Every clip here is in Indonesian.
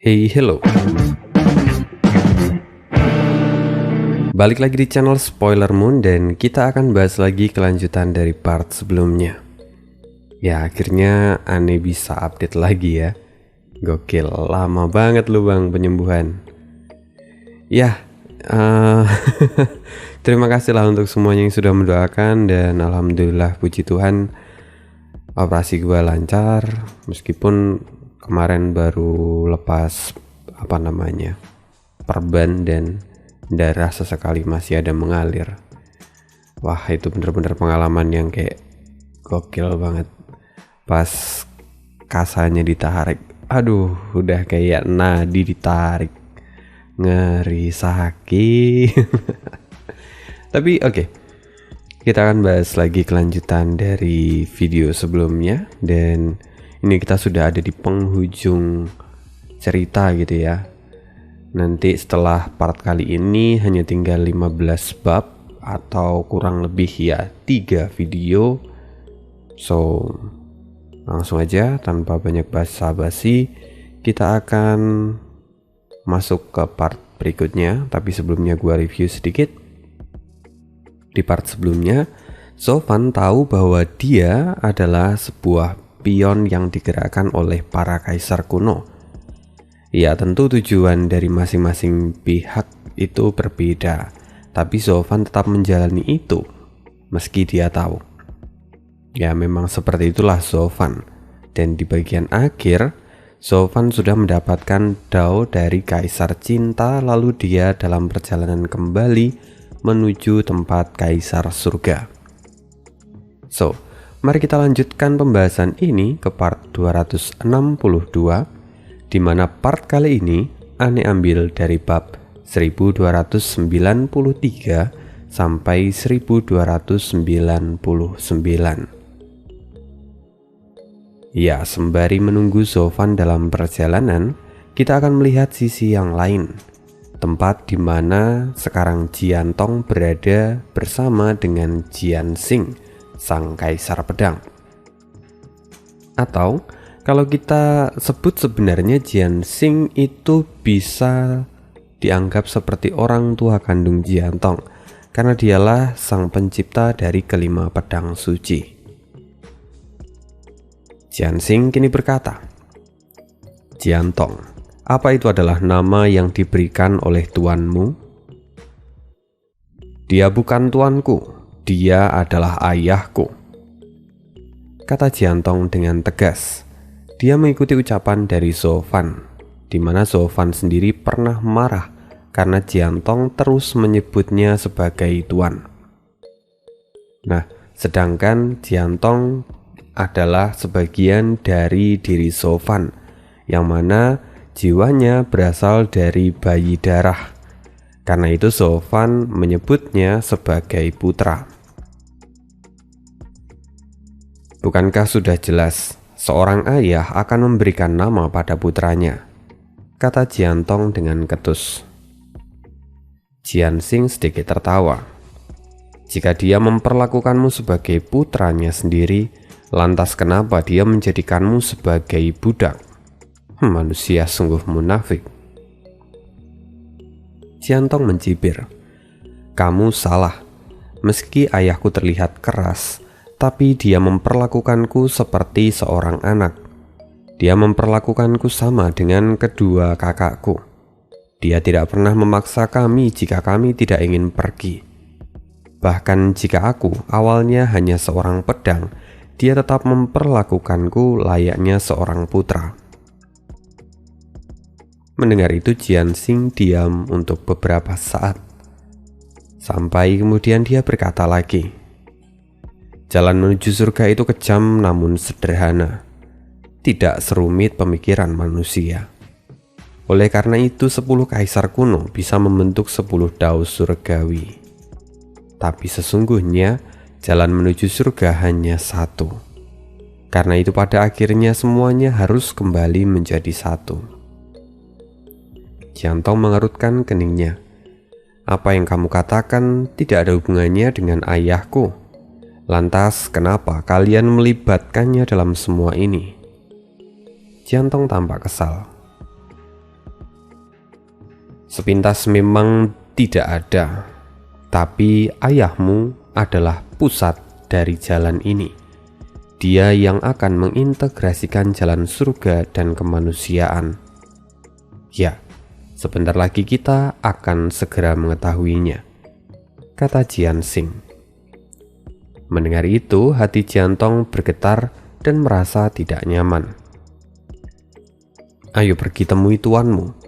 Hey, hello. Balik lagi di channel Spoiler Moon dan kita akan bahas lagi kelanjutan dari part sebelumnya. Ya, akhirnya Ane bisa update lagi ya. Gokil, lama banget lu bang penyembuhan. Ya, terima kasih lah untuk semuanya yang sudah mendoakan dan alhamdulillah puji Tuhan operasi gua lancar meskipun kemarin baru lepas perban dan darah sesekali masih ada mengalir. Wah, itu bener-bener pengalaman yang kayak gokil banget. Pas kasanya ditarik, aduh udah kayak nadi ditarik, ngeri sakit. Tapi oke, kita akan bahas lagi kelanjutan dari video sebelumnya. Dan ini kita sudah ada di penghujung cerita gitu ya. Nanti setelah part kali ini hanya tinggal 15 bab atau kurang lebih ya 3 video. So langsung aja tanpa banyak basa-basi kita akan masuk ke part berikutnya. Tapi sebelumnya gua review sedikit. Di part sebelumnya Sofan tahu bahwa dia adalah sebuah pion yang digerakkan oleh para kaisar kuno. Ya, tentu tujuan dari masing-masing pihak itu berbeda, tapi Sofan tetap menjalani itu meski dia tahu. Ya, memang seperti itulah Sofan. Dan di bagian akhir Sofan sudah mendapatkan Dao dari Kaisar Cinta, lalu dia dalam perjalanan kembali menuju tempat Kaisar Surga. So, mari kita lanjutkan pembahasan ini ke part 262, di mana part kali ini Ane ambil dari bab 1293 sampai 1299. Ya, sembari menunggu Sofan dalam perjalanan, kita akan melihat sisi yang lain. Tempat di mana sekarang Jiantong berada bersama dengan Jianxing, sang kaisar pedang. Atau kalau kita sebut sebenarnya Jianxing itu bisa dianggap seperti orang tua kandung Jiantong, karena dialah sang pencipta dari kelima pedang suci. Jianxing kini berkata, "Jiantong, apa itu adalah nama yang diberikan oleh tuanmu?" "Dia bukan tuanku, dia adalah ayahku," kata Jiantong dengan tegas. Dia mengikuti ucapan dari Sofan, di mana Sofan sendiri pernah marah karena Jiantong terus menyebutnya sebagai tuan. Nah, sedangkan Jiantong adalah sebagian dari diri Sofan, yang mana jiwanya berasal dari bayi darah. Karena itu Sofan menyebutnya sebagai putra. "Bukankah sudah jelas seorang ayah akan memberikan nama pada putranya?" kata Jiantong dengan ketus. Jianxing sedikit tertawa. "Jika dia memperlakukanmu sebagai putranya sendiri, lantas kenapa dia menjadikanmu sebagai budak? Manusia sungguh munafik." Jiantong mencibir, "Kamu salah. Meski ayahku terlihat keras, tapi dia memperlakukanku seperti seorang anak. Dia memperlakukanku sama dengan kedua kakakku. Dia tidak pernah memaksa kami jika kami tidak ingin pergi. Bahkan jika aku awalnya hanya seorang pedang, dia tetap memperlakukanku layaknya seorang putra." Mendengar itu Jianxing diam untuk beberapa saat. Sampai kemudian dia berkata lagi, "Jalan menuju surga itu kejam namun sederhana. Tidak serumit pemikiran manusia. Oleh karena itu 10 kaisar kuno bisa membentuk 10 dao surgawi. Tapi sesungguhnya jalan menuju surga hanya satu. Karena itu pada akhirnya semuanya harus kembali menjadi satu." Jiantong mengerutkan keningnya. "Apa yang kamu katakan tidak ada hubungannya dengan ayahku. Lantas kenapa kalian melibatkannya dalam semua ini?" Jiantong tampak kesal. Sepintas memang tidak ada, tapi ayahmu adalah pusat dari jalan ini. Dia yang akan mengintegrasikan jalan surga dan kemanusiaan. Ya, sebentar lagi kita akan segera mengetahuinya, kata Jian Xing. Mendengar itu, hati Jiantong bergetar dan merasa tidak nyaman. Ayo pergi temui tuanmu,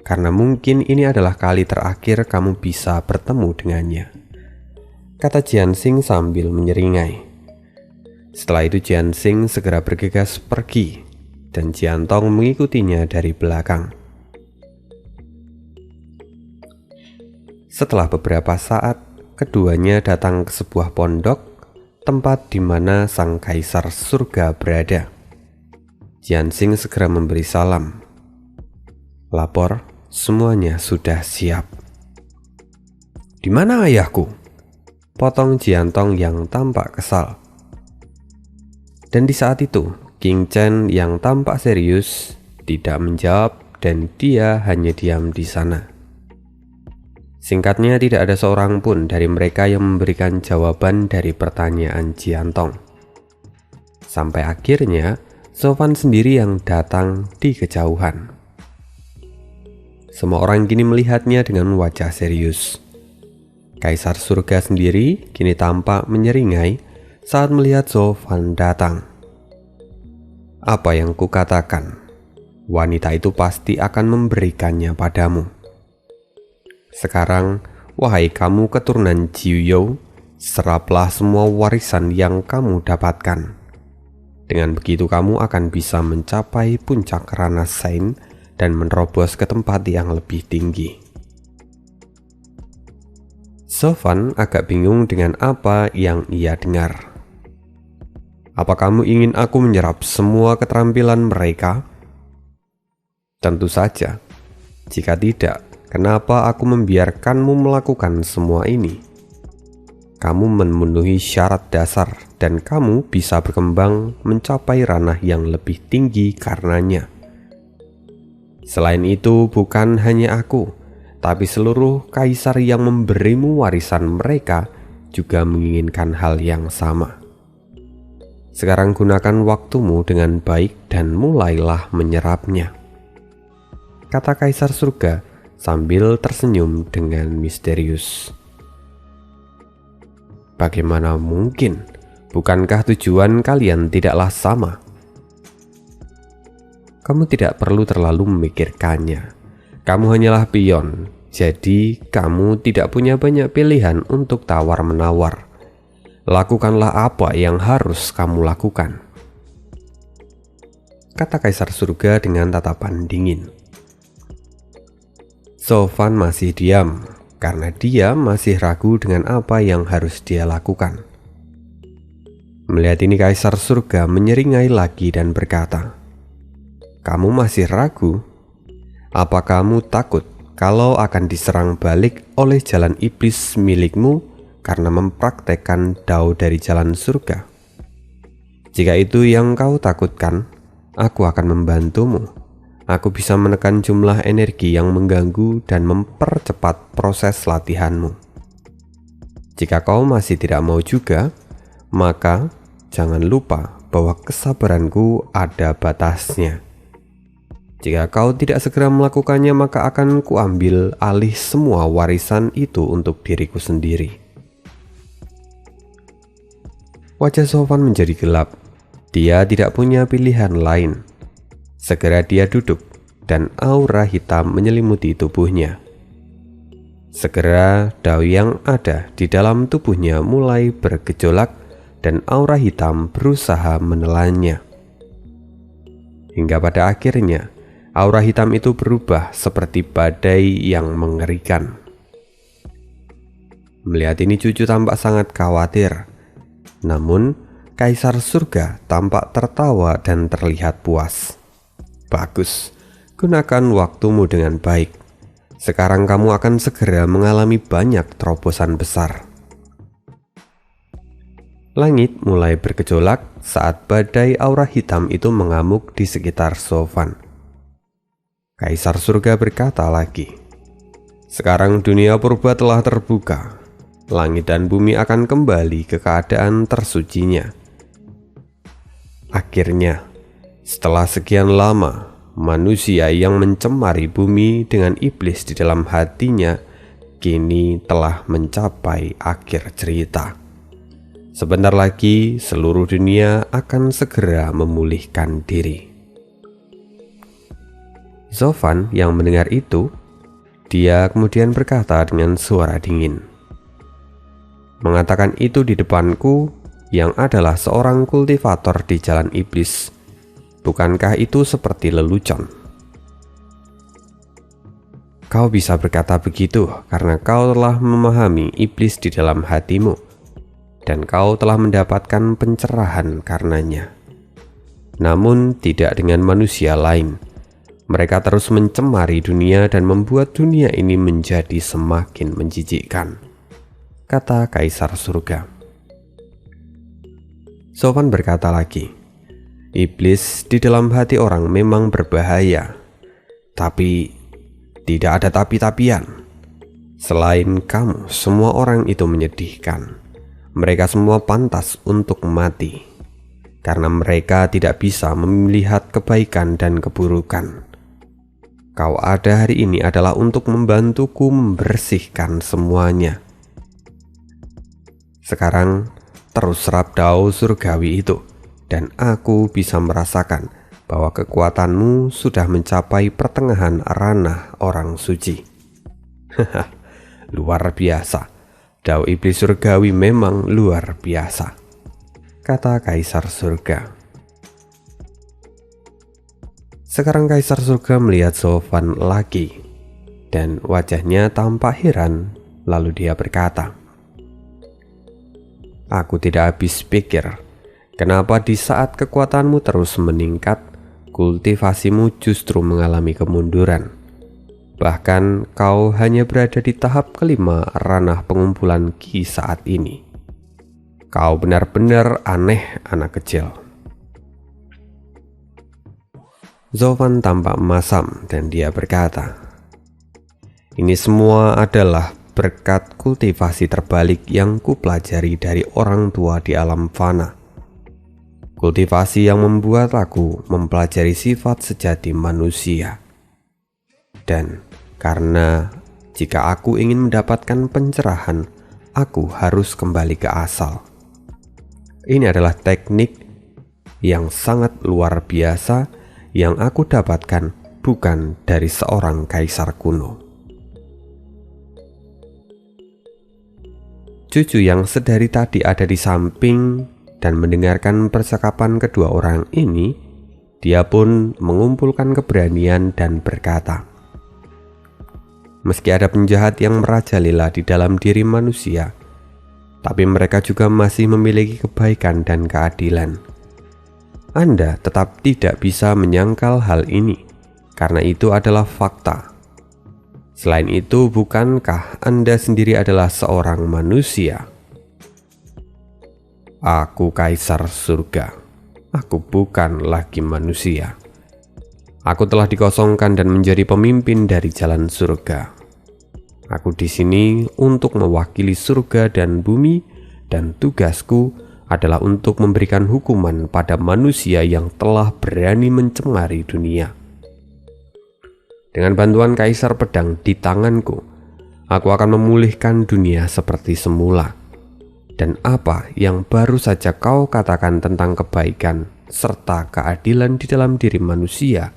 karena mungkin ini adalah kali terakhir kamu bisa bertemu dengannya, kata Jian Xing sambil menyeringai. Setelah itu Jian Xing segera bergegas pergi, dan Jiantong mengikutinya dari belakang. Setelah beberapa saat, keduanya datang ke sebuah pondok, tempat di mana sang kaisar surga berada. Jian Xing segera memberi salam. Lapor, semuanya sudah siap. Di mana ayahku? Potong Jiantong yang tampak kesal. Dan di saat itu, King Chen yang tampak serius tidak menjawab dan dia hanya diam di sana. Singkatnya, tidak ada seorang pun dari mereka yang memberikan jawaban dari pertanyaan Jiantong. Sampai akhirnya, Sofan sendiri yang datang di kejauhan. Semua orang kini melihatnya dengan wajah serius. Kaisar surga sendiri kini tampak menyeringai saat melihat Sofan datang. Apa yang kukatakan, wanita itu pasti akan memberikannya padamu. Sekarang, wahai kamu keturunan Jiuyou, seraplah semua warisan yang kamu dapatkan. Dengan begitu kamu akan bisa mencapai puncak Rana Sein dan menerobos ke tempat yang lebih tinggi. Sofan agak bingung dengan apa yang ia dengar. Apa kamu ingin aku menyerap semua keterampilan mereka? Tentu saja. Jika tidak, kenapa aku membiarkanmu melakukan semua ini? Kamu memenuhi syarat dasar dan kamu bisa berkembang mencapai ranah yang lebih tinggi karenanya. Selain itu, bukan hanya aku, tapi seluruh kaisar yang memberimu warisan mereka juga menginginkan hal yang sama. Sekarang gunakan waktumu dengan baik dan mulailah menyerapnya, kata Kaisar Surga sambil tersenyum dengan misterius. Bagaimana mungkin? Bukankah tujuan kalian tidaklah sama? Kamu tidak perlu terlalu memikirkannya. Kamu hanyalah pion, jadi kamu tidak punya banyak pilihan untuk tawar-menawar. Lakukanlah apa yang harus kamu lakukan, kata Kaisar Surga dengan tatapan dingin. Sofan masih diam karena dia masih ragu dengan apa yang harus dia lakukan. Melihat ini, Kaisar Surga menyeringai lagi dan berkata, "Kamu masih ragu? Apa kamu takut kalau akan diserang balik oleh jalan iblis milikmu karena mempraktekkan dao dari jalan surga? Jika itu yang kau takutkan, aku akan membantumu. Aku bisa menekan jumlah energi yang mengganggu dan mempercepat proses latihanmu. Jika kau masih tidak mau juga, maka jangan lupa bahwa kesabaranku ada batasnya. Jika kau tidak segera melakukannya, maka akan kuambil alih semua warisan itu untuk diriku sendiri." Wajah Sofan menjadi gelap. Dia tidak punya pilihan lain. Segera dia duduk dan aura hitam menyelimuti tubuhnya. Segera dao yang ada di dalam tubuhnya mulai bergejolak dan aura hitam berusaha menelannya. Hingga pada akhirnya, aura hitam itu berubah seperti badai yang mengerikan. Melihat ini, cucu tampak sangat khawatir. Namun, Kaisar Surga tampak tertawa dan terlihat puas. "Bagus, gunakan waktumu dengan baik. Sekarang kamu akan segera mengalami banyak terobosan besar." Langit mulai bergejolak saat badai aura hitam itu mengamuk di sekitar Sofan. Kaisar Surga berkata lagi, Sekarang dunia purba telah terbuka. Langit dan bumi akan kembali ke keadaan tersucinya. Akhirnya, setelah sekian lama, manusia yang mencemari bumi dengan iblis di dalam hatinya kini telah mencapai akhir cerita. Sebentar lagi seluruh dunia akan segera memulihkan diri. Zovan yang mendengar itu, dia kemudian berkata dengan suara dingin, mengatakan itu di depanku yang adalah seorang kultivator di jalan iblis. Bukankah itu seperti lelucon? Kau bisa berkata begitu karena kau telah memahami iblis di dalam hatimu, dan kau telah mendapatkan pencerahan karenanya. Namun tidak dengan manusia lain. Mereka terus mencemari dunia dan membuat dunia ini menjadi semakin menjijikkan, kata Kaisar Surga. Zovan berkata lagi, iblis di dalam hati orang memang berbahaya, tapi tidak ada tapi-tapian. Selain kamu, semua orang itu menyedihkan. Mereka semua pantas untuk mati, karena mereka tidak bisa melihat kebaikan dan keburukan. Kau ada hari ini adalah untuk membantuku membersihkan semuanya. Sekarang terus rabdau surgawi itu, dan aku bisa merasakan bahwa kekuatanmu sudah mencapai pertengahan ranah orang suci. Luar biasa, dao iblis surgawi memang luar biasa, kata Kaisar Surga. Sekarang Kaisar Surga melihat Zovan lagi, dan wajahnya tampak heran. Lalu dia berkata, aku tidak habis pikir, kenapa di saat kekuatanmu terus meningkat, kultivasimu justru mengalami kemunduran. Bahkan kau hanya berada di tahap kelima ranah pengumpulan ki saat ini. Kau benar-benar aneh, anak kecil. Zovan tampak masam dan dia berkata, ini semua adalah berkat kultivasi terbalik yang kupelajari dari orang tua di alam fana. Kultivasi yang membuat aku mempelajari sifat sejati manusia. Dan karena jika aku ingin mendapatkan pencerahan, aku harus kembali ke asal. Ini adalah teknik yang sangat luar biasa yang aku dapatkan bukan dari seorang kaisar kuno. Cucu yang sedari tadi ada di samping dan mendengarkan percakapan kedua orang ini, dia pun mengumpulkan keberanian dan berkata, meski ada penjahat yang merajalela di dalam diri manusia, tapi mereka juga masih memiliki kebaikan dan keadilan. Anda tetap tidak bisa menyangkal hal ini, karena itu adalah fakta. Selain itu, bukankah Anda sendiri adalah seorang manusia? Aku Kaisar Surga. Aku bukan lagi manusia. Aku telah dikosongkan dan menjadi pemimpin dari jalan surga. Aku di sini untuk mewakili surga dan bumi, dan tugasku adalah untuk memberikan hukuman pada manusia yang telah berani mencemari dunia. Dengan bantuan Kaisar Pedang di tanganku, aku akan memulihkan dunia seperti semula. Dan apa yang baru saja kau katakan tentang kebaikan serta keadilan di dalam diri manusia,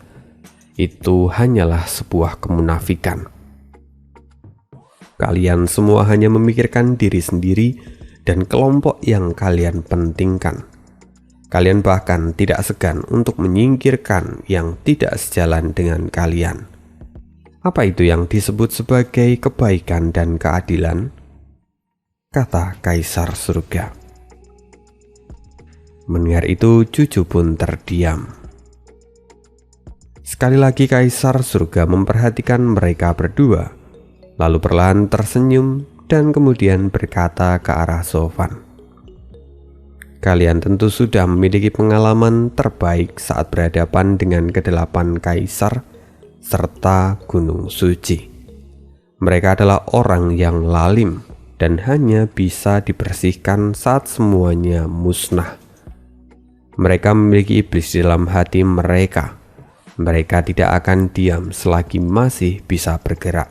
itu hanyalah sebuah kemunafikan. Kalian semua hanya memikirkan diri sendiri dan kelompok yang kalian pentingkan. Kalian bahkan tidak segan untuk menyingkirkan yang tidak sejalan dengan kalian. Apa itu yang disebut sebagai kebaikan dan keadilan? Kata Kaisar Surga. Mendengar itu, cucu pun terdiam. Sekali lagi Kaisar Surga memperhatikan mereka berdua, lalu perlahan tersenyum dan kemudian berkata ke arah Zovan, kalian tentu sudah memiliki pengalaman terbaik saat berhadapan dengan kedelapan kaisar serta gunung suci. Mereka adalah orang yang lalim dan hanya bisa dibersihkan saat semuanya musnah. Mereka memiliki iblis di dalam hati mereka. Mereka tidak akan diam selagi masih bisa bergerak.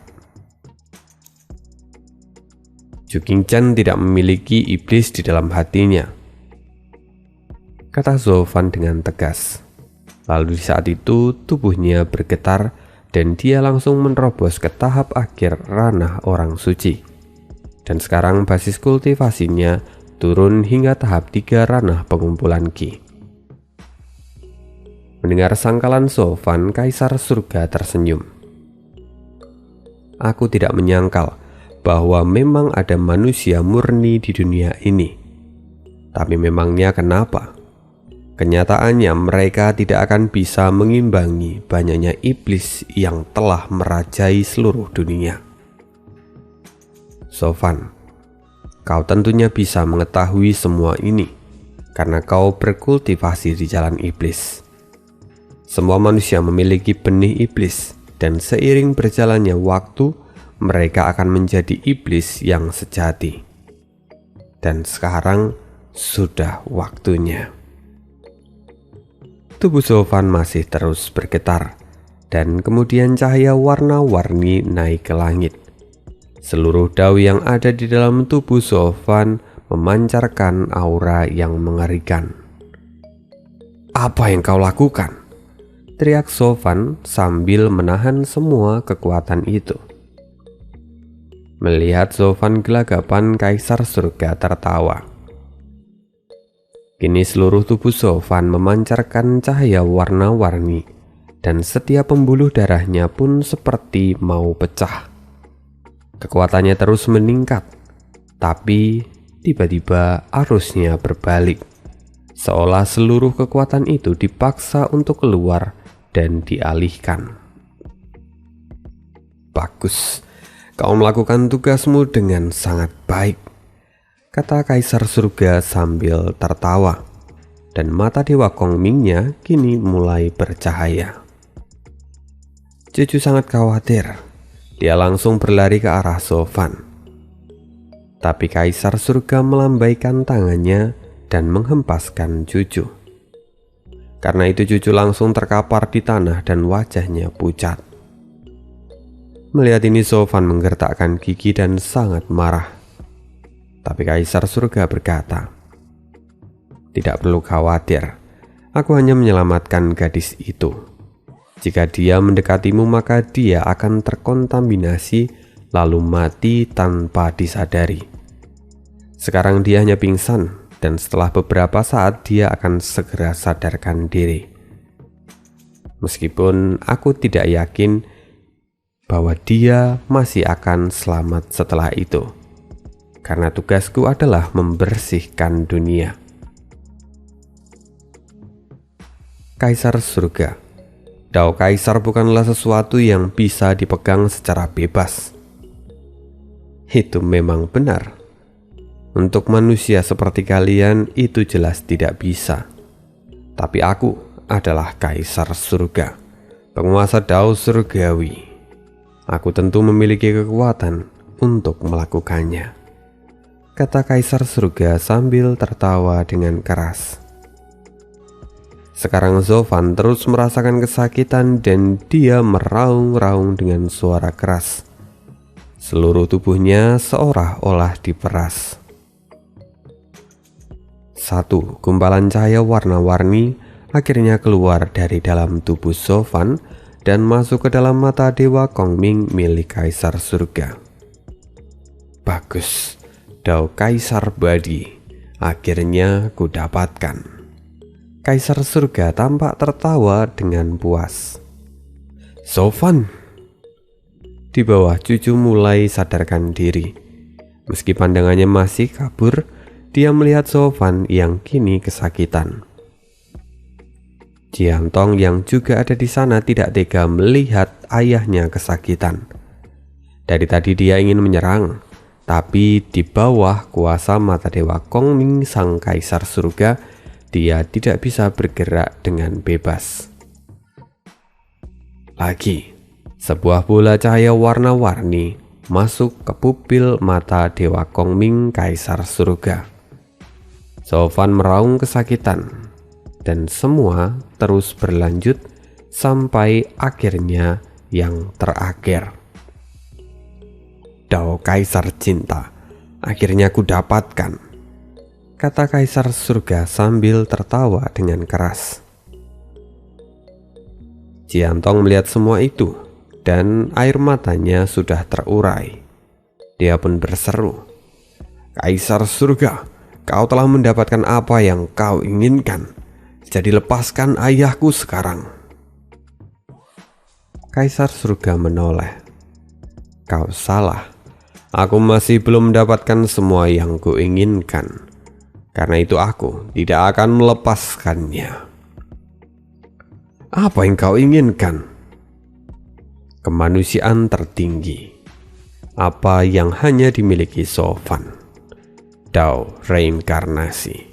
Ju Qingchen tidak memiliki iblis di dalam hatinya, kata Zhou Fan dengan tegas. Lalu di saat itu tubuhnya bergetar dan dia langsung menerobos ke tahap akhir ranah orang suci. Dan sekarang basis kultivasinya turun hingga tahap 3 ranah pengumpulan Qi. Mendengar sangkalan Zhou Fan, Kaisar Surga tersenyum. Aku tidak menyangkal bahwa memang ada manusia murni di dunia ini. Tapi memangnya kenapa? Kenyataannya mereka tidak akan bisa mengimbangi banyaknya iblis yang telah merajai seluruh dunia. Zhou Fan, kau tentunya bisa mengetahui semua ini karena kau berkultivasi di jalan iblis. Semua manusia memiliki benih iblis, dan seiring berjalannya waktu, mereka akan menjadi iblis yang sejati. Dan sekarang sudah waktunya. Tubuh Zhou Fan masih terus bergetar, dan kemudian cahaya warna-warni naik ke langit. Seluruh dao yang ada di dalam tubuh Zhou Fan memancarkan aura yang mengerikan. Apa yang kau lakukan? Teriak Zhou Fan sambil menahan semua kekuatan itu. Melihat Zhou Fan gelagapan, Kaisar Surga tertawa. Kini seluruh tubuh Zhou Fan memancarkan cahaya warna-warni, dan setiap pembuluh darahnya pun seperti mau pecah. Kekuatannya terus meningkat, tapi tiba-tiba arusnya berbalik, seolah seluruh kekuatan itu dipaksa untuk keluar dan dialihkan. Bagus, kau melakukan tugasmu dengan sangat baik, kata Kaisar Surga sambil tertawa, dan mata Dewa Kongmingnya kini mulai bercahaya. Cucu sangat khawatir. Dia langsung berlari ke arah Zhou Fan. Tapi Kaisar Surga melambaikan tangannya dan menghempaskan Cucu. Karena itu Cucu langsung terkapar di tanah dan wajahnya pucat. Melihat ini Zhou Fan menggertakkan gigi dan sangat marah. Tapi Kaisar Surga berkata, "Tidak perlu khawatir, aku hanya menyelamatkan gadis itu. Jika dia mendekatimu maka dia akan terkontaminasi lalu mati tanpa disadari. Sekarang dia hanya pingsan dan setelah beberapa saat dia akan segera sadarkan diri. Meskipun aku tidak yakin bahwa dia masih akan selamat setelah itu, karena tugasku adalah membersihkan dunia." Kaisar Surga, Dao Kaisar bukanlah sesuatu yang bisa dipegang secara bebas. Itu memang benar. Untuk manusia seperti kalian itu jelas tidak bisa. Tapi aku adalah Kaisar Surga, penguasa Dao Surgawi. Aku tentu memiliki kekuatan untuk melakukannya, kata Kaisar Surga sambil tertawa dengan keras. Sekarang Zhou Fan terus merasakan kesakitan dan dia meraung-raung dengan suara keras. Seluruh tubuhnya seolah-olah diperas. Satu gumpalan cahaya warna-warni akhirnya keluar dari dalam tubuh Zhou Fan dan masuk ke dalam mata Dewa Kongming milik Kaisar Surga. Bagus, Dao Kaisar Badi, akhirnya kudapatkan. Kaisar Surga tampak tertawa dengan puas. Zhou Fan. Di bawah Cucu mulai sadarkan diri. Meski pandangannya masih kabur, dia melihat Zhou Fan yang kini kesakitan. Jiantong yang juga ada di sana tidak tega melihat ayahnya kesakitan. Dari tadi dia ingin menyerang, tapi di bawah kuasa mata Dewa Kongming sang Kaisar Surga, dia tidak bisa bergerak dengan bebas. Lagi, sebuah bola cahaya warna-warni masuk ke pupil mata Dewa Kongming Kaisar Surga. Sofan meraung kesakitan, dan semua terus berlanjut sampai akhirnya yang terakhir. Dao Kaisar Cinta, akhirnya ku dapatkan, kata Kaisar Surga sambil tertawa dengan keras. Jiantong melihat semua itu, dan air matanya sudah terurai. Dia pun berseru, "Kaisar Surga, kau telah mendapatkan apa yang kau inginkan. Jadi lepaskan ayahku sekarang." Kaisar Surga menoleh. "Kau salah. Aku masih belum mendapatkan semua yang kuinginkan. Karena itu aku tidak akan melepaskannya." "Apa yang kau inginkan?" "Kemanusiaan tertinggi. Apa yang hanya dimiliki Sofan. Dao reinkarnasi."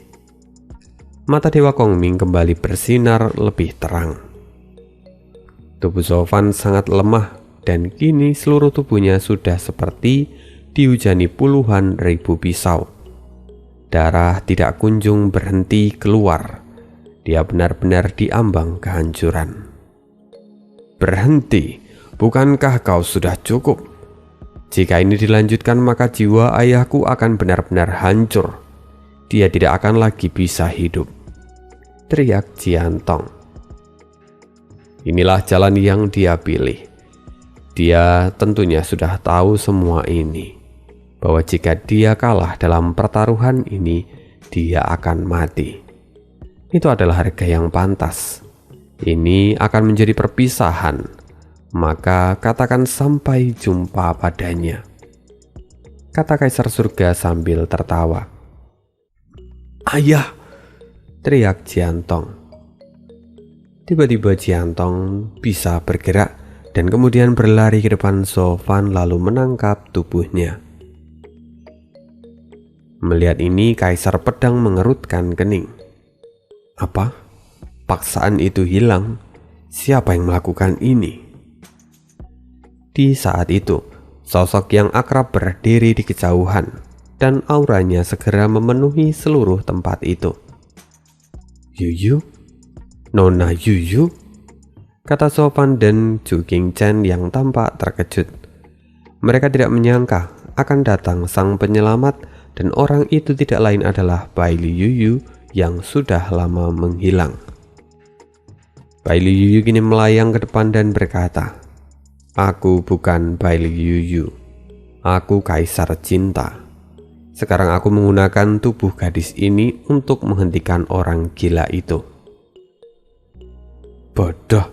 Mata Dewa Kongming kembali bersinar lebih terang. Tubuh Sofan sangat lemah, dan kini seluruh tubuhnya sudah seperti dihujani puluhan ribu pisau. Darah tidak kunjung berhenti keluar. Dia benar-benar diambang kehancuran. "Berhenti, bukankah kau sudah cukup? Jika ini dilanjutkan maka jiwa ayahku akan benar-benar hancur. Dia tidak akan lagi bisa hidup," teriak Jiantong. Inilah jalan yang dia pilih. Dia tentunya sudah tahu semua ini, bahwa jika dia kalah dalam pertaruhan ini, dia akan mati. Itu adalah harga yang pantas. Ini akan menjadi perpisahan, maka katakan sampai jumpa padanya, kata Kaisar Surga sambil tertawa. "Ayah!" teriak Jiantong. Tiba-tiba Jiantong bisa bergerak dan kemudian berlari ke depan Sofan lalu menangkap tubuhnya. Melihat ini, Kaisar Pedang mengerutkan kening. "Apa? Paksaan itu hilang? Siapa yang melakukan ini?" Di saat itu, sosok yang akrab berdiri di kejauhan, dan auranya segera memenuhi seluruh tempat itu. "Yuyu? Nona Yuyu?" kata Sofan dan Ju Qingchen yang tampak terkejut. Mereka tidak menyangka akan datang sang penyelamat, dan orang itu tidak lain adalah Baili Yuyu yang sudah lama menghilang. Baili Yuyu kini melayang ke depan dan berkata, "Aku bukan Baili Yuyu. Aku Kaisar Cinta. Sekarang aku menggunakan tubuh gadis ini untuk menghentikan orang gila itu." "Bodoh,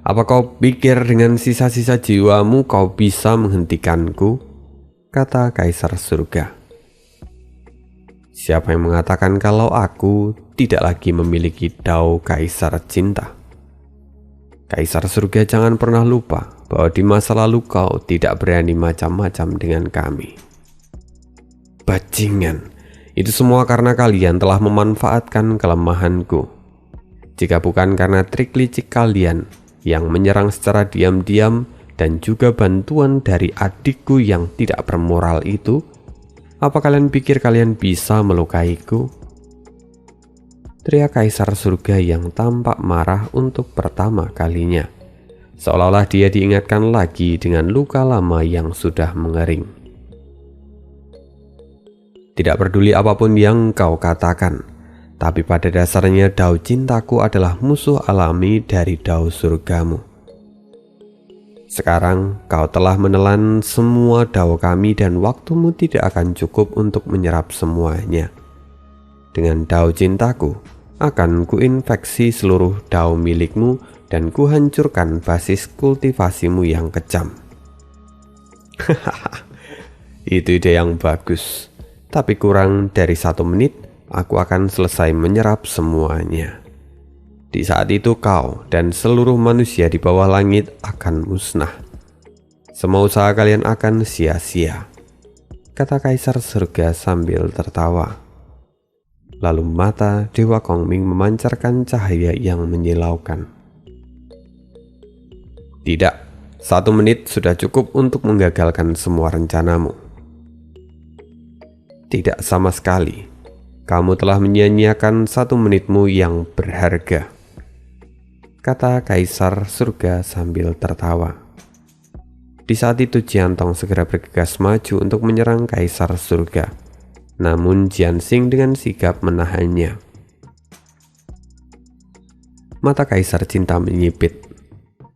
apa kau pikir dengan sisa-sisa jiwamu kau bisa menghentikanku?" kata Kaisar Surga. "Siapa yang mengatakan kalau aku tidak lagi memiliki Dao Kaisar Cinta? Kaisar Surga, jangan pernah lupa bahwa di masa lalu kau tidak berani macam-macam dengan kami." "Bajingan, itu semua karena kalian telah memanfaatkan kelemahanku. Jika bukan karena trik licik kalian yang menyerang secara diam-diam dan juga bantuan dari adikku yang tidak bermoral itu, apa kalian pikir kalian bisa melukaiku?" teriak Kaisar Surga yang tampak marah untuk pertama kalinya, seolah-olah dia diingatkan lagi dengan luka lama yang sudah mengering. "Tidak peduli apapun yang kau katakan, tapi pada dasarnya Dao Cintaku adalah musuh alami dari Dao Surgamu. Sekarang kau telah menelan semua Dao kami dan waktumu tidak akan cukup untuk menyerap semuanya. Dengan Dao Cintaku akan kuinfeksi seluruh Dao milikmu dan kuhancurkan basis kultivasimu yang kejam." "Itu ide yang bagus, tapi kurang dari 1 menit aku akan selesai menyerap semuanya. Di saat itu kau dan seluruh manusia di bawah langit akan musnah. Semua usaha kalian akan sia-sia," kata Kaisar Surga sambil tertawa. Lalu mata Dewa Kongming memancarkan cahaya yang menyilaukan. "Tidak, 1 menit sudah cukup untuk menggagalkan semua rencanamu. Tidak sama sekali. Kamu telah menyia-nyiakan 1 menitmu yang berharga, kata Kaisar Surga sambil tertawa. Di saat itu Jiantong segera bergegas maju untuk menyerang Kaisar Surga. Namun Jianxing dengan sigap menahannya. Mata Kaisar Cinta menyipit.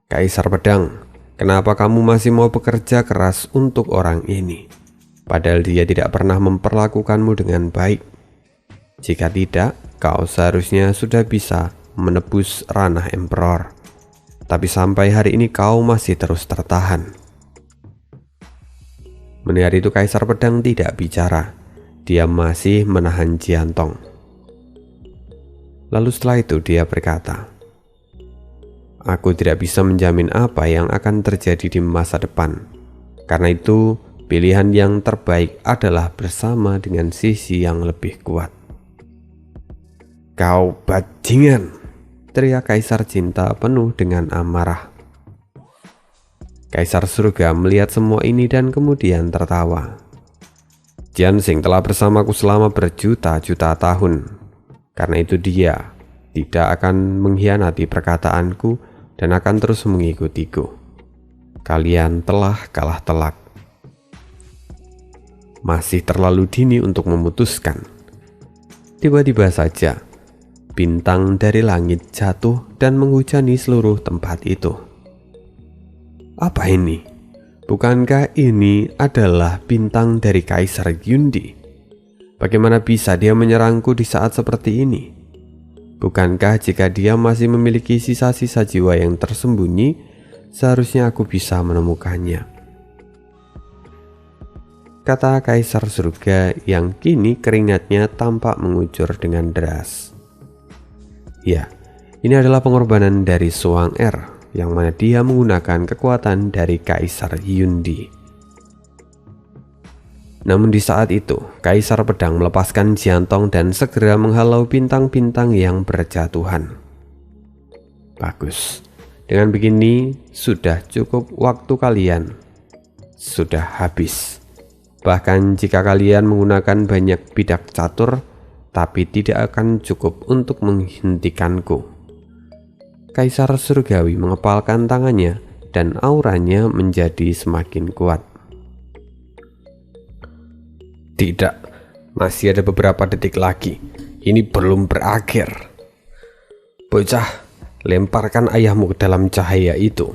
Kaisar Pedang, kenapa kamu masih mau bekerja keras untuk orang ini? Padahal dia tidak pernah memperlakukanmu dengan baik. Jika tidak, kau seharusnya sudah bisa menebus ranah Emperor. Tapi sampai hari ini kau masih terus tertahan. Mendengar itu Kaisar Pedang tidak bicara. Dia masih menahan Jiantong. Lalu setelah itu dia berkata, aku tidak bisa menjamin apa yang akan terjadi di masa depan. Karena itu, pilihan yang terbaik adalah bersama dengan sisi yang lebih kuat. Kau bajingan, teriak Kaisar Cinta penuh dengan amarah. Kaisar Surga melihat semua ini dan kemudian tertawa. Jianxing telah bersamaku selama berjuta-juta tahun. Karena itu dia tidak akan mengkhianati perkataanku dan akan terus mengikutiku. Kalian telah kalah telak. Masih terlalu dini untuk memutuskan. Tiba-tiba saja bintang dari langit jatuh dan menghujani seluruh tempat itu. Apa ini? Bukankah ini adalah bintang dari Kaisar Yundi? Bagaimana bisa dia menyerangku di saat seperti ini? Bukankah jika dia masih memiliki sisa-sisa jiwa yang tersembunyi, seharusnya aku bisa menemukannya? Kata Kaisar Surga yang kini keringatnya tampak mengucur dengan deras. Ya, ini adalah pengorbanan dari Suang Er, yang mana dia menggunakan kekuatan dari Kaisar Yundi. Namun di saat itu, Kaisar Pedang melepaskan Jiantong dan segera menghalau bintang-bintang yang berjatuhan. Bagus, dengan begini sudah cukup waktu kalian. Sudah habis. Bahkan jika kalian menggunakan banyak bidak catur, tapi tidak akan cukup untuk menghentikanku. Kaisar Surgawi mengepalkan tangannya dan auranya menjadi semakin kuat. Tidak, masih ada beberapa detik lagi. Ini belum berakhir. Bocah, lemparkan ayahmu ke dalam cahaya itu.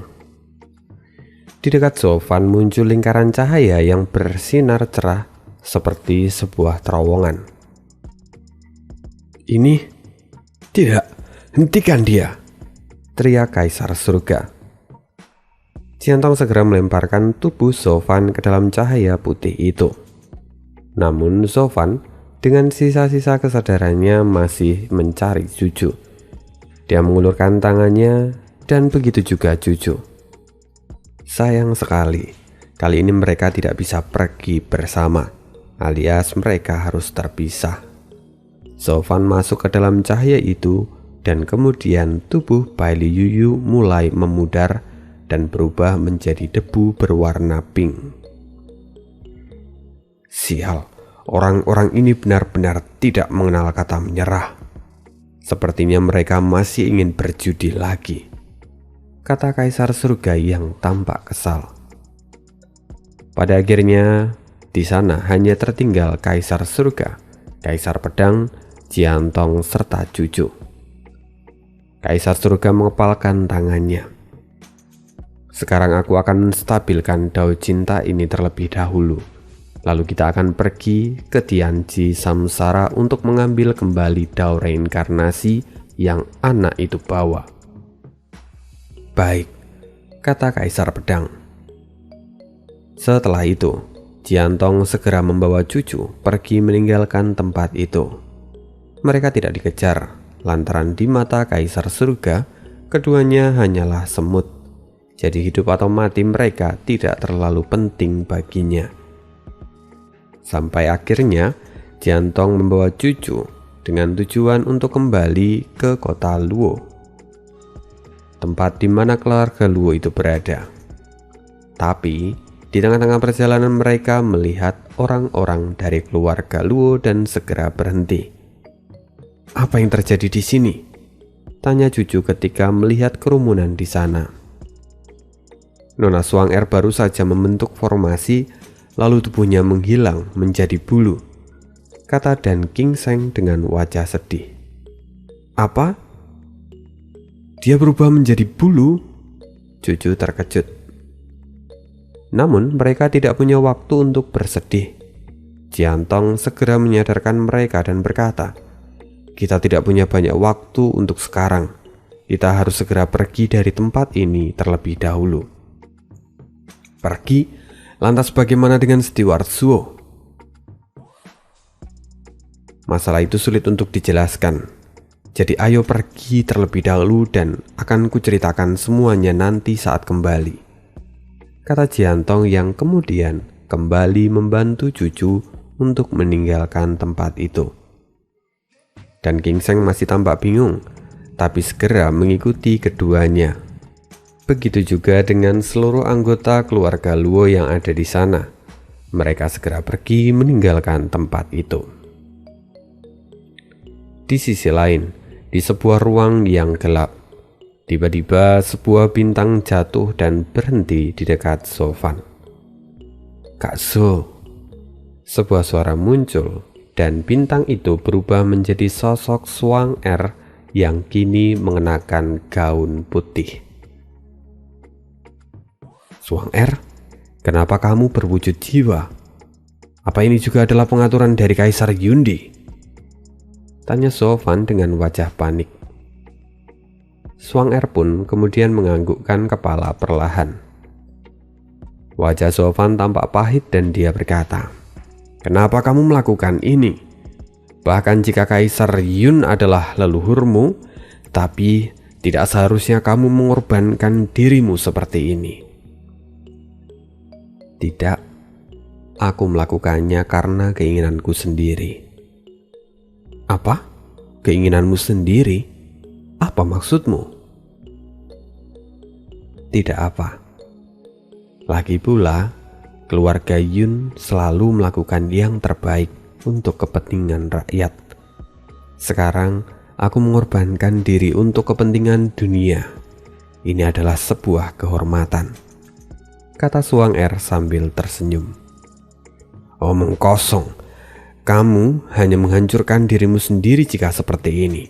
Di dekat Zofan muncul lingkaran cahaya yang bersinar cerah seperti sebuah terowongan. Ini tidak, hentikan dia, teriak Kaisar Surga. Jiantong segera melemparkan tubuh Zofan ke dalam cahaya putih itu. Namun Zofan dengan sisa-sisa kesadarannya masih mencari Juju. Dia mengulurkan tangannya dan begitu juga Juju. Sayang sekali, kali ini mereka tidak bisa pergi bersama, alias mereka harus terpisah. Zofan masuk ke dalam cahaya itu dan kemudian tubuh Baili Yuyu mulai memudar dan berubah menjadi debu berwarna pink. Sial, orang-orang ini benar-benar tidak mengenal kata menyerah. Sepertinya mereka masih ingin berjudi lagi, kata Kaisar Surga yang tampak kesal. Pada akhirnya, di sana hanya tertinggal Kaisar Surga, Kaisar Pedang, Jiantong, serta Juju. Kaisar Surga mengepalkan tangannya. Sekarang aku akan stabilkan Dao Cinta ini terlebih dahulu. Lalu kita akan pergi ke Tianji Samsara untuk mengambil kembali Dao reinkarnasi yang anak itu bawa. Baik, kata Kaisar Pedang. Setelah itu, Jiantong segera membawa Juju pergi meninggalkan tempat itu. Mereka tidak dikejar, lantaran di mata Kaisar Surga, keduanya hanyalah semut. Jadi hidup atau mati mereka tidak terlalu penting baginya. Sampai akhirnya Jiantong membawa Juju dengan tujuan untuk kembali ke kota Luo, tempat di mana keluarga Luo itu berada. Tapi di tengah-tengah perjalanan mereka melihat orang-orang dari keluarga Luo dan segera berhenti. "Apa yang terjadi di sini?" tanya Cucu ketika melihat kerumunan di sana. Nona Suang-er baru saja membentuk formasi, lalu tubuhnya menghilang menjadi bulu, kata Dan Gingseng dengan wajah sedih. "Apa? Dia berubah menjadi bulu?" Cucu terkejut. Namun mereka tidak punya waktu untuk bersedih. Jiantong segera menyadarkan mereka dan berkata, "Kita tidak punya banyak waktu untuk sekarang. Kita harus segera pergi dari tempat ini terlebih dahulu." "Pergi? Lantas bagaimana dengan Steward Suo?" "Masalah itu sulit untuk dijelaskan. Jadi ayo pergi terlebih dahulu dan akan kuceritakan semuanya nanti saat kembali," kata Jiantong yang kemudian kembali membantu Cucu untuk meninggalkan tempat itu. Dan Gingseng masih tampak bingung, tapi segera mengikuti keduanya. Begitu juga dengan seluruh anggota keluarga Luo yang ada di sana. Mereka segera pergi meninggalkan tempat itu. Di sisi lain, di sebuah ruang yang gelap, tiba-tiba sebuah bintang jatuh dan berhenti di dekat Sofan. "Kak So," sebuah suara muncul dan bintang itu berubah menjadi sosok Suang-er yang kini mengenakan gaun putih. "Suang-er, kenapa kamu berwujud jiwa? Apa ini juga adalah pengaturan dari Kaisar Yundi?" tanya Sofan dengan wajah panik. Suang-er pun kemudian menganggukkan kepala perlahan. Wajah Sofan tampak pahit dan dia berkata, "Kenapa kamu melakukan ini? Bahkan jika Kaisar Yun adalah leluhurmu, tapi tidak seharusnya kamu mengorbankan dirimu seperti ini." "Tidak, aku melakukannya karena keinginanku sendiri." "Apa? Keinginanmu sendiri? Apa maksudmu?" "Tidak apa. Lagi pula, keluarga Yun selalu melakukan yang terbaik untuk kepentingan rakyat. Sekarang, aku mengorbankan diri untuk kepentingan dunia. Ini adalah sebuah kehormatan," kata Suang-er sambil tersenyum. "Omong kosong. Kamu hanya menghancurkan dirimu sendiri jika seperti ini,"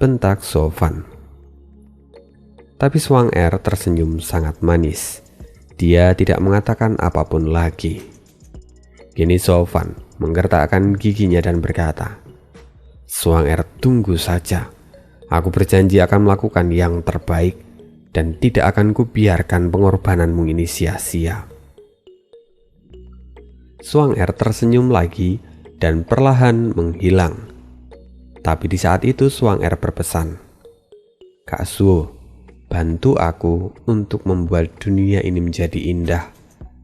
bentak Sofan. Tapi Suang-er tersenyum sangat manis. Dia tidak mengatakan apapun lagi. Kini Sofan menggertakkan giginya dan berkata, "Suang-er, tunggu saja. Aku berjanji akan melakukan yang terbaik dan tidak akan kubiarkan pengorbananmu ini sia-sia." Suang-er tersenyum lagi dan perlahan menghilang. Tapi di saat itu Suang-er berpesan, "Kak Suo, bantu aku untuk membuat dunia ini menjadi indah.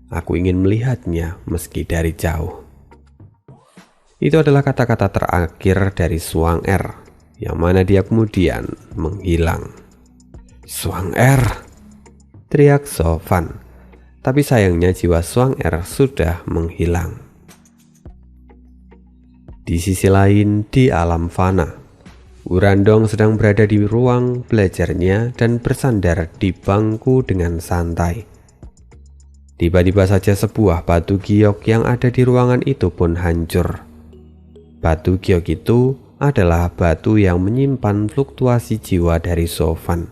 Aku ingin melihatnya meski dari jauh." Itu adalah kata-kata terakhir dari Suang-er, yang mana dia kemudian menghilang. "Suang-er!" teriak Sofan, tapi sayangnya jiwa Suang-er sudah menghilang. Di sisi lain, di alam fana, Wurandong sedang berada di ruang belajarnya dan bersandar di bangku dengan santai. Tiba-tiba saja sebuah batu giok yang ada di ruangan itu pun hancur. Batu giok itu adalah batu yang menyimpan fluktuasi jiwa dari Sofan.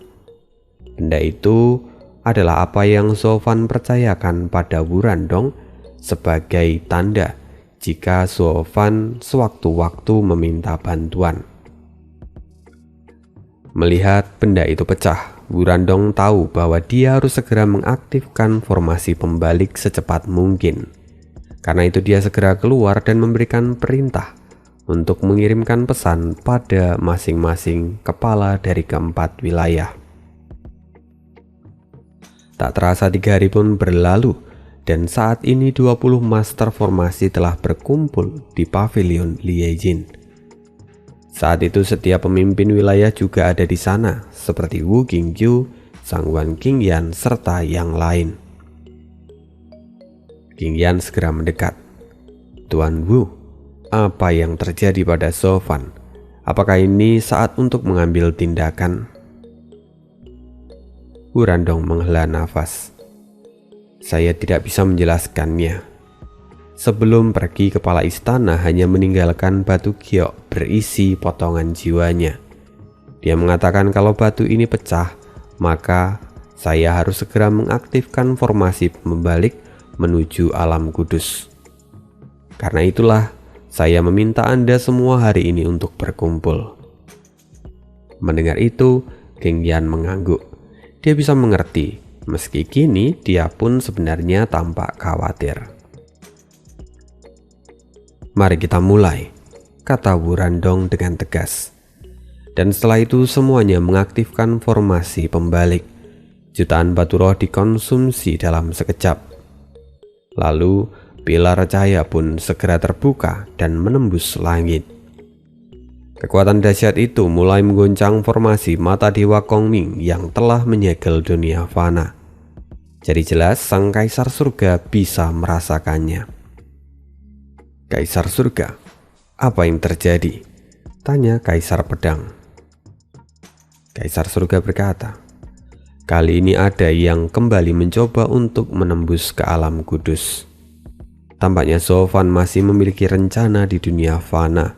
Benda itu adalah apa yang Sofan percayakan pada Wurandong sebagai tanda jika Sofan sewaktu-waktu meminta bantuan. Melihat benda itu pecah, Wurandong tahu bahwa dia harus segera mengaktifkan formasi pembalik secepat mungkin. Karena itu dia segera keluar dan memberikan perintah untuk mengirimkan pesan pada masing-masing kepala dari keempat wilayah. Tak terasa 3 hari pun berlalu, dan saat ini 20 master formasi telah berkumpul di pavilion Liejin. Saat itu setiap pemimpin wilayah juga ada di sana, seperti Wu Qingqiu, Sang Wan Qingyan, serta yang lain. King Yan segera mendekat. Tuan Wu, apa yang terjadi pada Sofan? Apakah ini saat untuk mengambil tindakan? Wu Randong menghela nafas. Saya tidak bisa menjelaskannya. Sebelum pergi, kepala istana hanya meninggalkan batu giok berisi potongan jiwanya. Dia mengatakan kalau batu ini pecah, maka saya harus segera mengaktifkan formasi membalik menuju alam kudus. Karena itulah saya meminta Anda semua hari ini untuk berkumpul. Mendengar itu, King Yan mengangguk. Dia bisa mengerti, meski kini dia pun sebenarnya tampak khawatir. Mari kita mulai, kata Wu Randong dengan tegas. Dan setelah itu semuanya mengaktifkan formasi pembalik. Jutaan batu roh dikonsumsi dalam sekejap. Lalu pilar cahaya pun segera terbuka dan menembus langit. Kekuatan dahsyat itu mulai menggoncang formasi mata Dewa Kongming yang telah menyegel dunia fana. Jadi jelas sang kaisar surga bisa merasakannya. Kaisar surga, apa yang terjadi? Tanya Kaisar Pedang. Kaisar surga berkata, kali ini ada yang kembali mencoba untuk menembus ke alam kudus. Tampaknya Sofan masih memiliki rencana di dunia fana.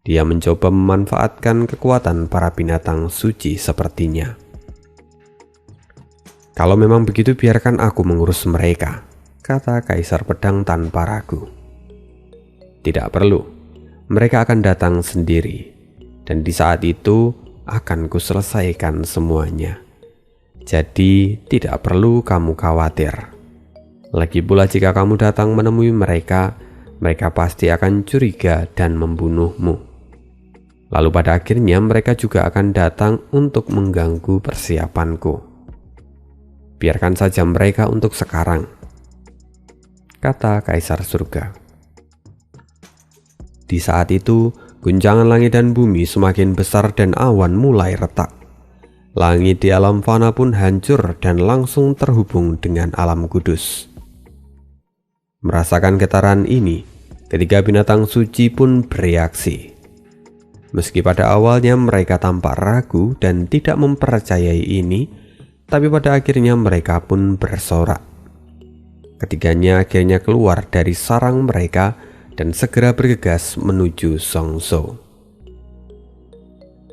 Dia mencoba memanfaatkan kekuatan para binatang suci sepertinya. Kalau memang begitu, biarkan aku mengurus mereka, kata Kaisar Pedang tanpa ragu. Tidak perlu, mereka akan datang sendiri, dan di saat itu akan kuselesaikan semuanya. Jadi tidak perlu kamu khawatir. Lagi pula jika kamu datang menemui mereka, mereka pasti akan curiga dan membunuhmu. Lalu pada akhirnya mereka juga akan datang untuk mengganggu persiapanku. Biarkan saja mereka untuk sekarang, kata Kaisar Surga. Di saat itu, guncangan langit dan bumi semakin besar dan awan mulai retak. Langit di alam fana pun hancur dan langsung terhubung dengan alam kudus. Merasakan getaran ini, ketiga binatang suci pun bereaksi. Meski pada awalnya mereka tampak ragu dan tidak mempercayai ini, tapi pada akhirnya mereka pun bersorak. Ketiganya akhirnya keluar dari sarang mereka dan segera bergegas menuju Songso.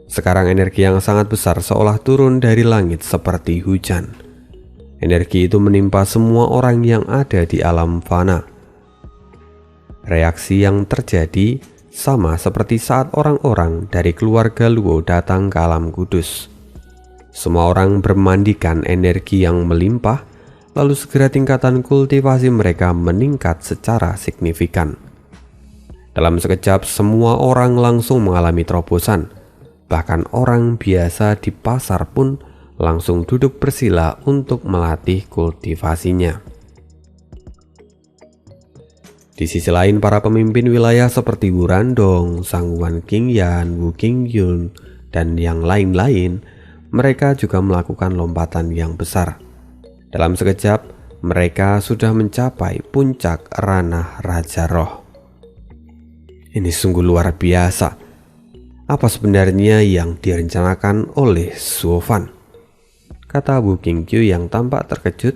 Sekarang energi yang sangat besar seolah turun dari langit seperti hujan. Energi itu menimpa semua orang yang ada di alam fana. Reaksi yang terjadi sama seperti saat orang-orang dari keluarga Luo datang ke alam kudus. Semua orang bermandikan energi yang melimpah, lalu segera tingkatan kultivasi mereka meningkat secara signifikan. Dalam sekejap semua orang langsung mengalami terobosan. Bahkan orang biasa di pasar pun langsung duduk bersila untuk melatih kultivasinya. Di sisi lain, para pemimpin wilayah seperti Wu Randong, Sangguan King Yan, Wu Qingyun, dan yang lain-lain, mereka juga melakukan lompatan yang besar. Dalam sekejap, mereka sudah mencapai puncak ranah Raja Roh. Ini sungguh luar biasa. Apa sebenarnya yang direncanakan oleh Sofan? Kata Wu Qingyu yang tampak terkejut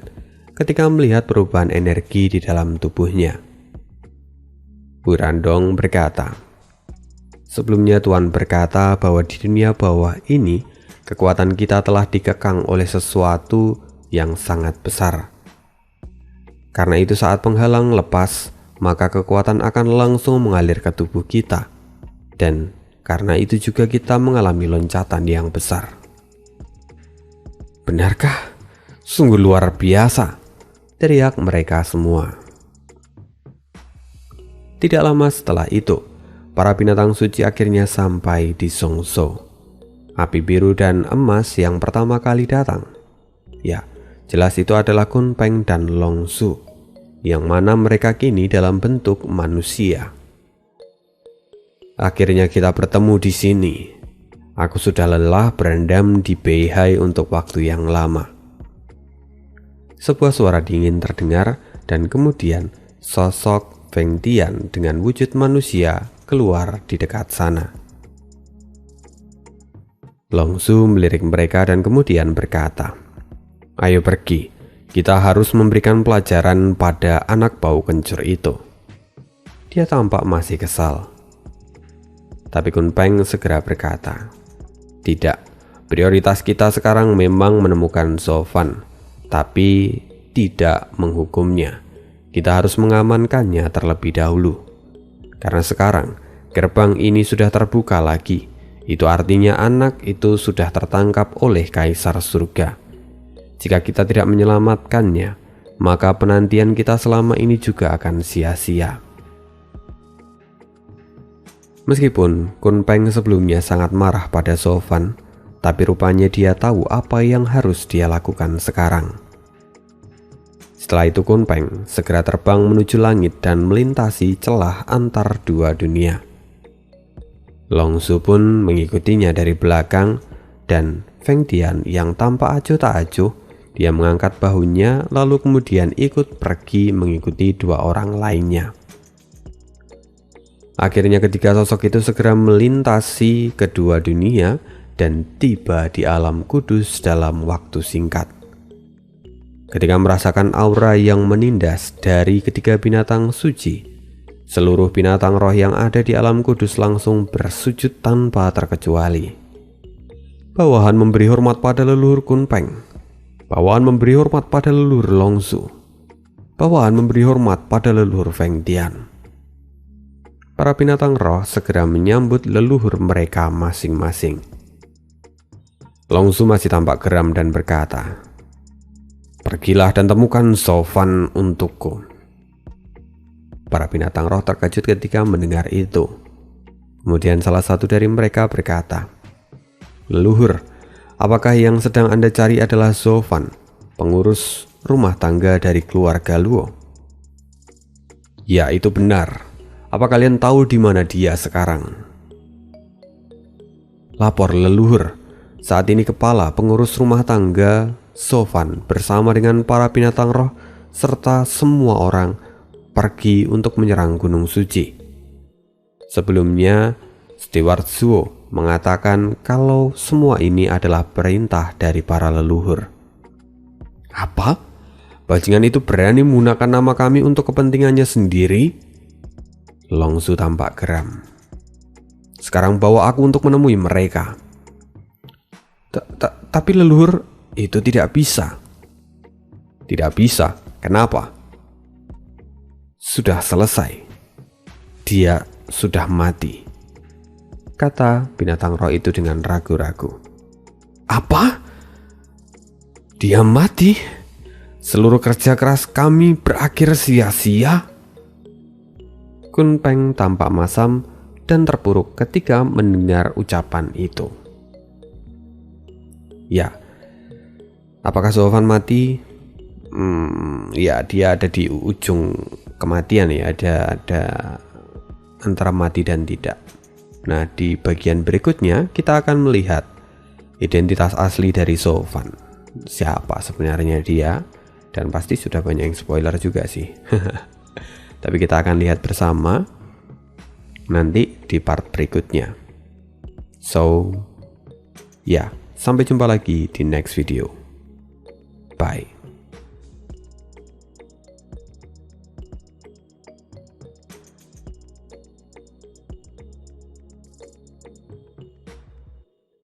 ketika melihat perubahan energi di dalam tubuhnya. Wu Randong berkata, sebelumnya Tuan berkata bahwa di dunia bawah ini kekuatan kita telah dikekang oleh sesuatu yang sangat besar. Karena itu saat penghalang lepas, maka kekuatan akan langsung mengalir ke tubuh kita. Dan karena itu juga kita mengalami loncatan yang besar. Benarkah? Sungguh luar biasa, teriak mereka semua. Tidak lama setelah itu, para binatang suci akhirnya sampai di Songso. Api biru dan emas yang pertama kali datang. Ya, jelas itu adalah Kunpeng dan Longsu, yang mana mereka kini dalam bentuk manusia. Akhirnya kita bertemu di sini. Aku sudah lelah berendam di Beihai untuk waktu yang lama. Sebuah suara dingin terdengar dan kemudian sosok Feng Tian dengan wujud manusia keluar di dekat sana. Long Su melirik mereka dan kemudian berkata, "Ayo pergi, kita harus memberikan pelajaran pada anak bau kencur itu." Dia tampak masih kesal. Tapi Kun Peng segera berkata, "Tidak, prioritas kita sekarang memang menemukan Zhou Fan, tapi tidak menghukumnya. Kita harus mengamankannya terlebih dahulu. Karena sekarang gerbang ini sudah terbuka lagi. Itu artinya anak itu sudah tertangkap oleh Kaisar Surga. Jika kita tidak menyelamatkannya, maka penantian kita selama ini juga akan sia-sia." Meskipun Kun Peng sebelumnya sangat marah pada Zhou Fan, tapi rupanya dia tahu apa yang harus dia lakukan sekarang. Setelah itu Kun Peng segera terbang menuju langit dan melintasi celah antar dua dunia. Long Su pun mengikutinya dari belakang, dan Feng Tian yang tampak acuh tak acuh, dia mengangkat bahunya lalu kemudian ikut pergi mengikuti dua orang lainnya. Akhirnya ketiga sosok itu segera melintasi kedua dunia dan tiba di alam kudus dalam waktu singkat. Ketika merasakan aura yang menindas dari ketiga binatang suci, seluruh binatang roh yang ada di alam kudus langsung bersujud tanpa terkecuali. Bawahan memberi hormat pada leluhur Kun Peng. Bawahan memberi hormat pada leluhur Long Su. Bawahan memberi hormat pada leluhur Feng Tian. Para binatang roh segera menyambut leluhur mereka masing-masing. Long Su masih tampak geram dan berkata, "Pergilah dan temukan Zhou Fan untukku." Para binatang roh terkejut ketika mendengar itu. Kemudian salah satu dari mereka berkata, "Leluhur, apakah yang sedang Anda cari adalah Zhou Fan, pengurus rumah tangga dari keluarga Luo?" "Ya, itu benar. Apa kalian tahu di mana dia sekarang?" "Lapor leluhur, saat ini kepala pengurus rumah tangga Zhou Fan bersama dengan para binatang roh serta semua orang pergi untuk menyerang Gunung Suci. Sebelumnya, Steward Zuo mengatakan kalau semua ini adalah perintah dari para leluhur." "Apa? Bajingan itu berani menggunakan nama kami untuk kepentingannya sendiri?" Long Su tampak geram. "Sekarang bawa aku untuk menemui mereka." Tapi leluhur, itu tidak bisa." "Tidak bisa? Kenapa?" "Sudah selesai. Dia sudah mati," kata binatang roh itu dengan ragu-ragu. "Apa? Dia mati? Seluruh kerja keras kami berakhir sia-sia?" Kun Peng tampak masam dan terpuruk ketika mendengar ucapan itu. "Ya, apakah Zhou Fan mati?" Ya, dia ada di ujung kematian ya, ada antara mati dan tidak. Nah, di bagian berikutnya kita akan melihat identitas asli dari Zhou Fan. Siapa sebenarnya dia, dan pasti sudah banyak yang spoiler juga sih. Tapi kita akan lihat bersama nanti di part berikutnya. So, ya, sampai jumpa lagi di next video. Bye.